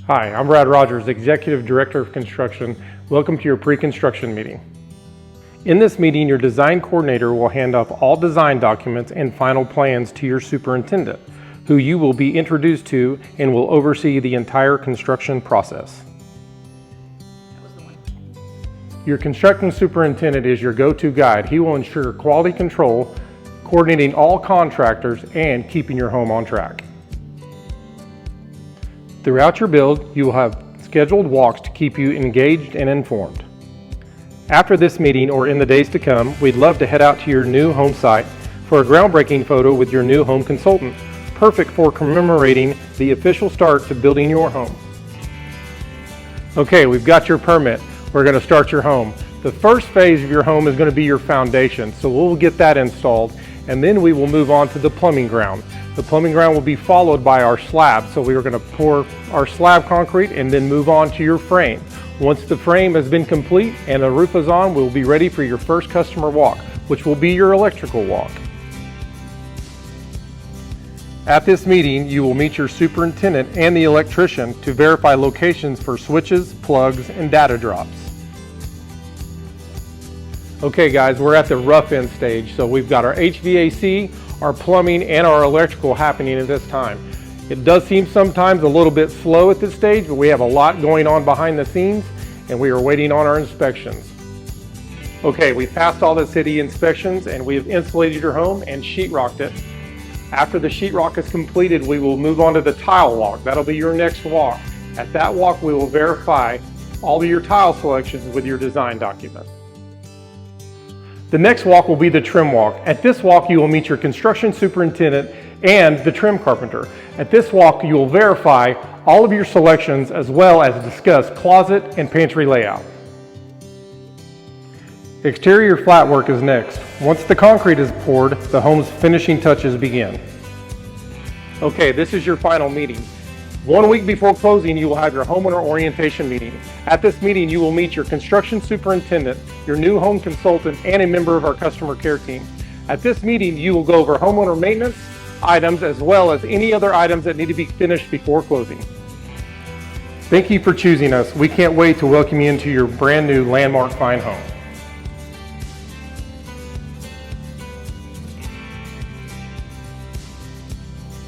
Hi, I'm Brad Rogers, Executive Director of Construction. Welcome to your pre-construction meeting. In this meeting, your design coordinator will hand off all design documents and final plans to your superintendent, who you will be introduced to and will oversee the entire construction process. Your construction superintendent is your go-to guide. He will ensure quality control, coordinating all contractors, and keeping your home on track. Throughout your build, you will have scheduled walks to keep you engaged and informed. After this meeting or in the days to come, we'd love to head out to your new home site for a groundbreaking photo with your new home consultant, perfect for commemorating the official start to building your home. Okay, we've got your permit. We're going to start your home. The first phase of your home is going to be your foundation, so we'll get that installed, and then we will move on to the plumbing ground. The plumbing ground will be followed by our slab, so we are going to pour our slab concrete and then move on to your frame. Once the frame has been complete and the roof is on, we'll be ready for your first customer walk, which will be your electrical walk. At this meeting, you will meet your superintendent and the electrician to verify locations for switches, plugs, and data drops. Okay guys, we're at the rough end stage, so we've got our HVAC, our plumbing, and our electrical happening at this time. It does seem sometimes a little bit slow at this stage, but we have a lot going on behind the scenes, and we are waiting on our inspections. Okay, we passed all the city inspections, and we have insulated your home and sheetrocked it. After the sheetrock is completed, we will move on to the tile walk. That'll be your next walk. At that walk, we will verify all of your tile selections with your design document. The next walk will be the trim walk. At this walk, you will meet your construction superintendent and the trim carpenter. At this walk, you will verify all of your selections as well as discuss closet and pantry layout. Exterior flat work is next. Once the concrete is poured, the home's finishing touches begin. Okay, this is your final meeting. 1 week before closing, you will have your homeowner orientation meeting. At this meeting, you will meet your construction superintendent, your new home consultant, and a member of our customer care team. At this meeting, you will go over homeowner maintenance items as well as any other items that need to be finished before closing. Thank you for choosing us. We can't wait to welcome you into your brand new landmark fine home.